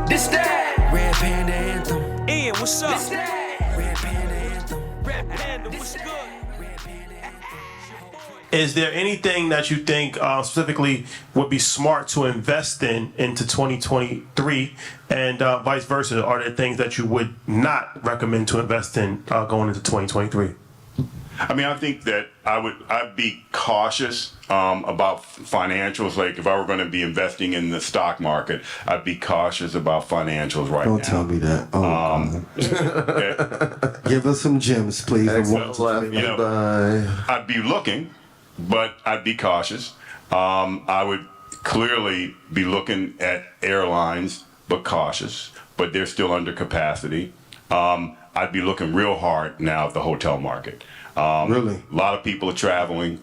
This that Red Panda Anthem. Ian, what's up? This that Red Panda Anthem. Red Panda, what's good? Red Panda Anthem. Is there anything that you think specifically would be smart to invest in into 2023, and vice versa? Are there things that you would not recommend to invest in going into 2023? I mean, I think that I'd be cautious about financials. Like if I were going to be investing in the stock market, I'd be cautious about financials right now. Don't tell me that. Give us some gems, please. I'd be looking, but I'd be cautious. I would clearly be looking at airlines, but cautious. But they're still under capacity. I'd be looking real hard now at the hotel market. Really? A lot of people are traveling.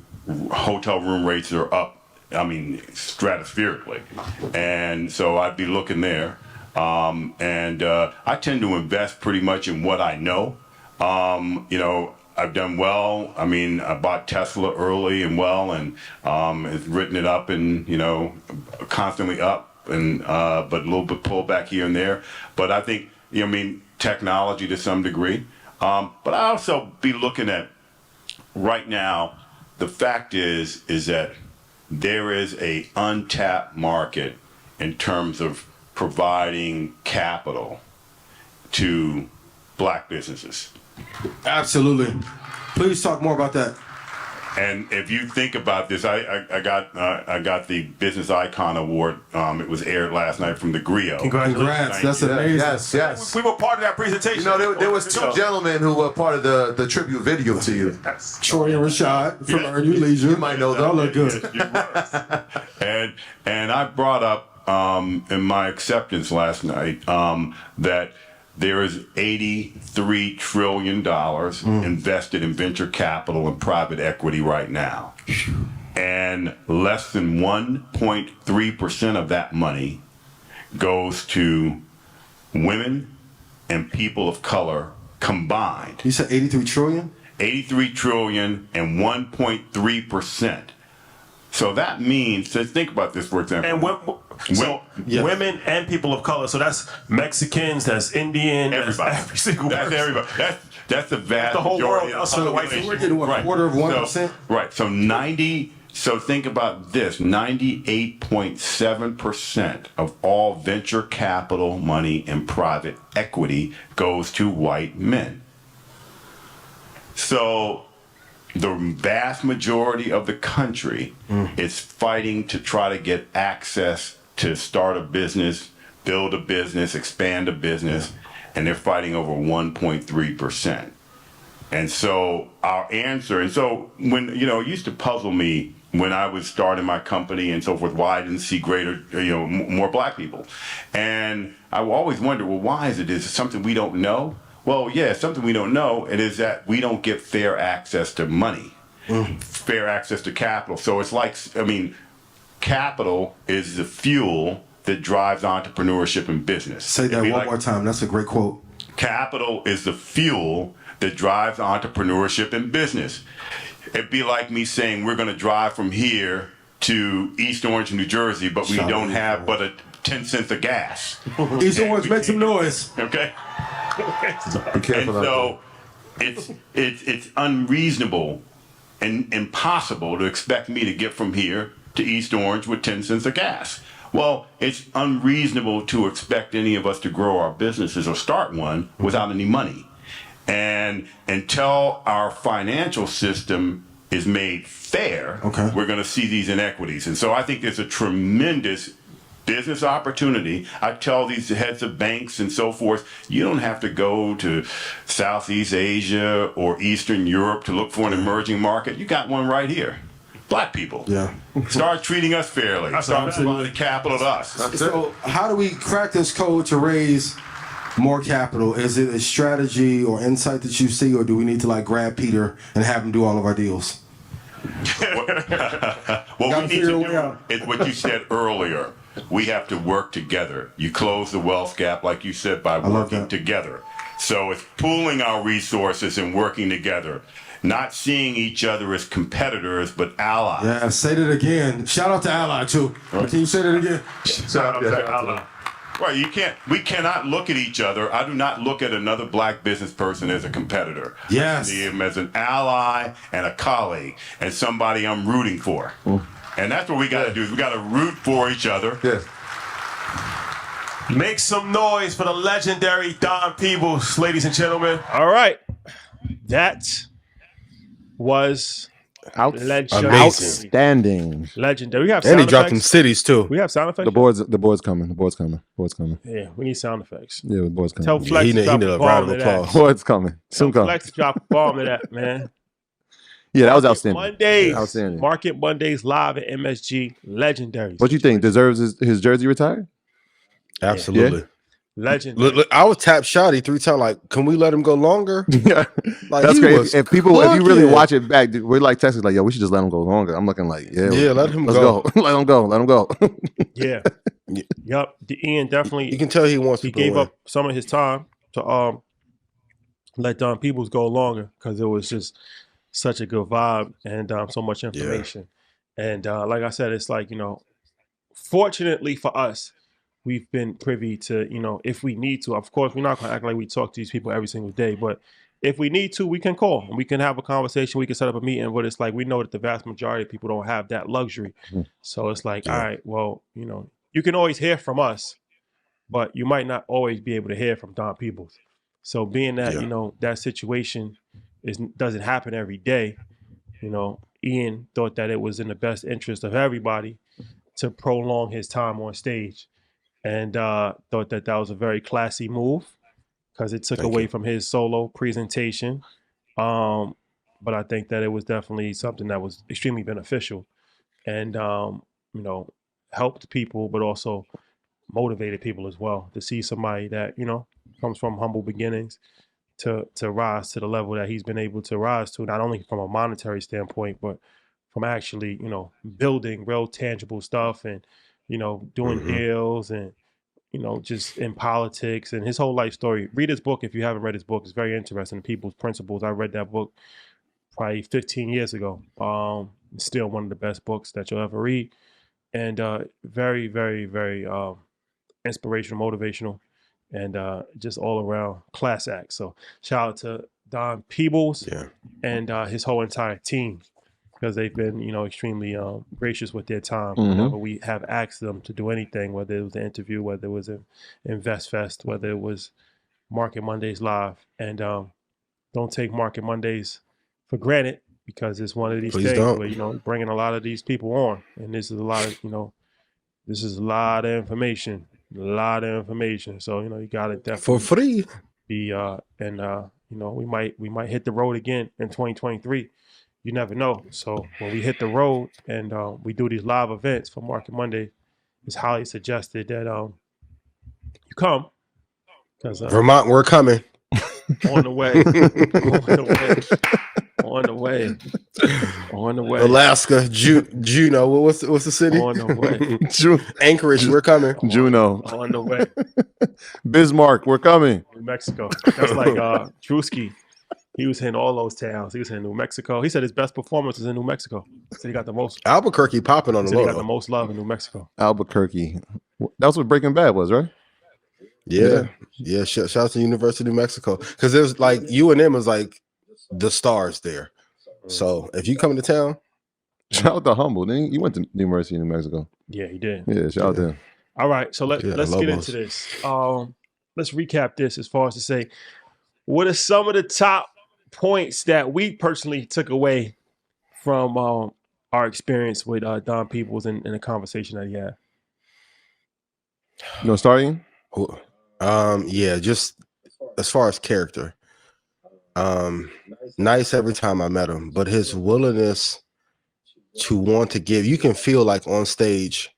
Hotel room rates are up, I mean, stratospherically. And so I'd be looking there. I tend to invest pretty much in what I know. I've done well. I mean, I bought Tesla early and well, and it's written it up and, constantly up, and but a little bit pullback here and there. But I think, technology to some degree. But I also be looking at right now, the fact is that there is a untapped market in terms of providing capital to black businesses. Absolutely. Please talk more about that. And if you think about this, I got the Business Icon Award. It was aired last night from the Griot. Congrats. That's amazing. Yes. We were part of that presentation. There was two gentlemen who were part of the tribute video to you. Troy and Rashad from Earn Your Leisure. You might know them. Y'all look good. And I brought up in my acceptance last night that there is $83 trillion invested in venture capital and private equity right now. And less than 1.3% of that money goes to women and people of color combined. You said 83 trillion? 83 trillion and 1.3%. So that means, so think about this, for example. And women and people of color. So that's Mexicans, that's Indian, everybody. That's every single That's person. everybody. That's the vast the whole majority world of outside the of white population. We're getting what, a quarter of 1%? Right. So think about this. 98.7% of all venture capital money and private equity goes to white men. So the vast majority of the country is fighting to try to get access to start a business, build a business, expand a business, and they're fighting over 1.3%. And so our answer, and so when, it used to puzzle me when I was starting my company and so forth, why I didn't see greater, more black people. And I always wondered, well, why is it? Is it something we don't know? Well, yeah, it's something we don't know. It is that we don't get fair access to money, fair access to capital. So it's like, capital is the fuel that drives entrepreneurship and business. Say that one more time. That's a great quote. Capital is the fuel that drives entrepreneurship and business. It'd be like me saying we're going to drive from here to East Orange, New Jersey, but we don't have but 10 cents of gas. East Orange, make some noise. Okay. Be careful. And so it's unreasonable and impossible to expect me to get from here to East Orange with 10 cents of gas. Well, it's unreasonable to expect any of us to grow our businesses or start one without any money. And until our financial system is made fair, we're going to see these inequities. And so I think there's a tremendous business opportunity. I tell these heads of banks and so forth, you don't have to go to Southeast Asia or Eastern Europe to look for an emerging market. You got one right here. Black people. Yeah. Start treating us fairly. Start providing capital to us. So how do we crack this code to raise more capital? Is it a strategy or insight that you see, or do we need to grab Peter and have him do all of our deals? What we need to do is what you said earlier. We have to work together. You close the wealth gap, like you said, by working together. So it's pooling our resources and working together. Not seeing each other as competitors, but allies. Yeah, say that again. Shout out to Ally, too. Right. Can you say that again? Shout out to Ally. Right, we cannot look at each other. I do not look at another black business person as a competitor. Yes. I see him as an ally and a colleague and somebody I'm rooting for. And that's what we got to do. Is we got to root for each other. Yeah. Make some noise for the legendary Don Peebles, ladies and gentlemen. All right. That was legendary. Outstanding. Legendary. We have And sound he dropped them effects. cities too. We have sound effects. The board's coming. Yeah, we need sound effects. Yeah, the board's coming. Tell Flex He to need drop a a round bomb of to that. applause. Board's coming. Soon Tell come. Flex to drop a bomb to that, man. Yeah, that was outstanding. Mondays. Outstanding. Market Mondays live at MSG. Legendary. What you think? Deserves his jersey retired? Absolutely. Legendary. Look, I was tap Shotty 3 times. Like, can we let him go longer? Yeah, Like, that's he great. was If you really cooking. watch it back, dude, we're like texting like, yo, we should just let him go longer. I'm looking like, yeah, let him let's go. go. Let him go. Yeah. Yeah. Yup. Ian definitely. You can tell he wants He to gave go up some of his time to let Don Peebles go longer because it was just such a good vibe and so much information. And like I said, it's like, fortunately for us, we've been privy to, if we need to, of course, we're not going to act like we talk to these people every single day, but if we need to, we can call and we can have a conversation. We can set up a meeting, but it's like we know that the vast majority of people don't have that luxury. So it's like, all right, well, you can always hear from us, but you might not always be able to hear from Don Peebles. So being that, that situation doesn't happen every day, Ian thought that it was in the best interest of everybody to prolong his time on stage. And thought that was a very classy move because it took away from his solo presentation. But I think that it was definitely something that was extremely beneficial and, helped people, but also motivated people as well to see somebody that, comes from humble beginnings to rise to the level that he's been able to rise to, not only from a monetary standpoint, but from actually, building real tangible stuff and, doing deals and, just in politics and his whole life story. Read his book if you haven't read his book. It's very interesting. People's Principles. I read that book probably 15 years ago. It's still one of the best books that you'll ever read. And very, very, very inspirational, motivational, and just all around class act. So shout out to Don Peebles and his whole entire team, because they've been, extremely gracious with their time. Whenever we have asked them to do anything, whether it was an interview, whether it was an Invest Fest, whether it was Market Mondays Live. And don't take Market Mondays for granted, because it's one of these things where, bringing a lot of these people on. And this is a lot of, this is a lot of information. So, you got to definitely for free. Be, we might hit the road again in 2023. You never know. So when we hit the road and we do these live events for Market Monday, it's highly suggested that you come. Because Vermont, we're coming. On the way. Alaska, Juneau. What's the city? On the way. Anchorage, we're coming. Juneau. On the way. Bismarck, we're coming. New Mexico. That's like Drewski. He was hitting all those towns. He was in New Mexico. He said his best performance is in New Mexico. He said he got the most. Albuquerque popping on the He got the low. most love in New Mexico. Albuquerque. That's what Breaking Bad was, right? Yeah. Shout out to University of New Mexico, because there's like UNM is like the stars there. So if you come to town, Shout out to Humble. Then he went to University of New Mexico. Yeah, he did. Yeah, shout out to him. All right, so let's get Lobos. into this. Let's recap this as far as to say, what are some of the top points that we personally took away from our experience with Don Peebles and the conversation that he had? You know, starting? just as far as character, nice every time I met him, but his willingness to want to give, you can feel like on stage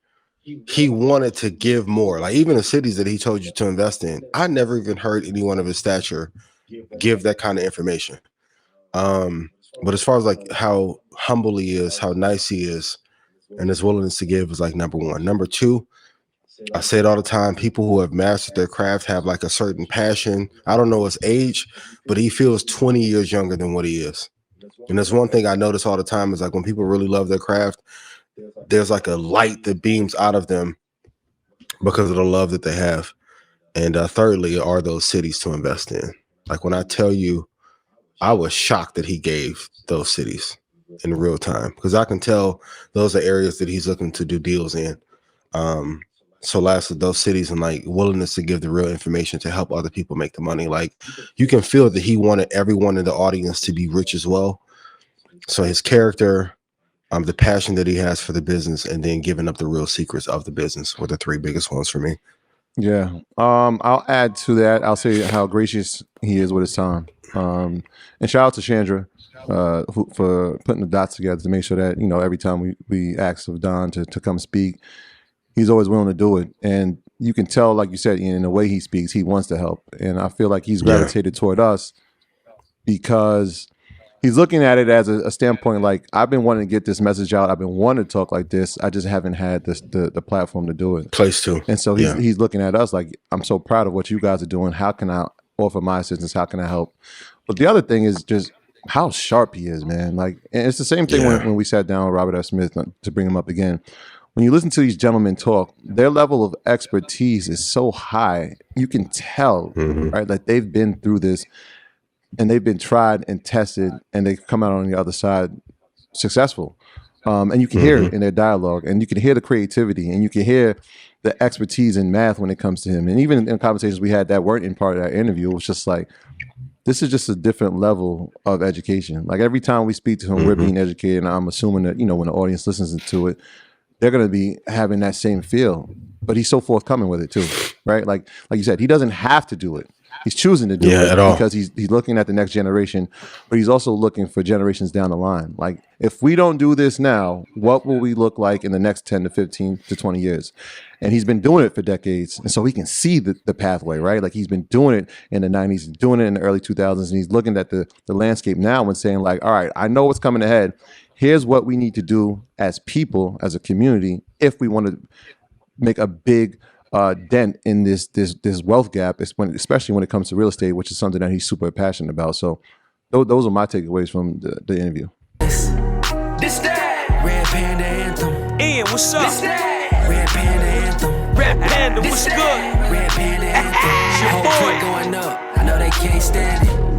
he wanted to give more. Like even the cities that he told you to invest in, I never even heard anyone of his stature give that kind of information. But as far as like how humble he is, how nice he is, and his willingness to give is like number one. Number two, I say it all the time, people who have mastered their craft have like a certain passion. I don't know his age, but he feels 20 years younger than what he is. And that's one thing I notice all the time is like when people really love their craft, there's like a light that beams out of them because of the love that they have. And thirdly, are those cities to invest in? Like when I tell you, I was shocked that he gave those cities in real time, because I can tell those are areas that he's looking to do deals in. So lastly, those cities and like willingness to give the real information to help other people make the money. Like you can feel that he wanted everyone in the audience to be rich as well. So his character, the passion that he has for the business, and then giving up the real secrets of the business were the three biggest ones for me. Yeah. I'll add to that. I'll say how gracious he is with his time. And shout out to Chandra for putting the dots together to make sure that, every time we ask of Don to come speak, he's always willing to do it. And you can tell, like you said, in the way he speaks, he wants to help. And I feel like he's gravitated toward us because he's looking at it as a standpoint like, I've been wanting to get this message out. I've been wanting to talk like this. I just haven't had the platform to do it. Place to. And so he's looking at us like, I'm so proud of what you guys are doing. How can I offer my assistance? How can I help? But the other thing is just how sharp he is, man. Like, and it's the same thing when we sat down with Robert F. Smith, to bring him up again. When you listen to these gentlemen talk, their level of expertise is so high. You can tell, right? Like they've been through this and they've been tried and tested and they've come out on the other side successful. And you can hear it in their dialogue, and you can hear the creativity, and you can hear the expertise in math when it comes to him. And even in conversations we had that weren't in part of that interview, it was just like, this is just a different level of education. Like every time we speak to him, we're being educated. And I'm assuming that, when the audience listens to it, they're going to be having that same feel. But he's so forthcoming with it too, right? Like you said, he doesn't have to do it. He's choosing to do it because he's looking at the next generation, but he's also looking for generations down the line. Like if we don't do this now, what will we look like in the next 10 to 15 to 20 years? And he's been doing it for decades. And so he can see the pathway, right? Like he's been doing it in the 90s, doing it in the early 2000s. And he's looking at the landscape now and saying like, all right, I know what's coming ahead. Here's what we need to do as people, as a community, if we want to make a big dent in this wealth gap, especially when it comes to real estate, which is something that he's super passionate about. So those are my takeaways from the interview. This that Red Panda Anthem. Ian, what's up? This that Red Panda Anthem. Red Panda, what's good? Red Panda Anthem. Your boy going up. I know they can't stand it.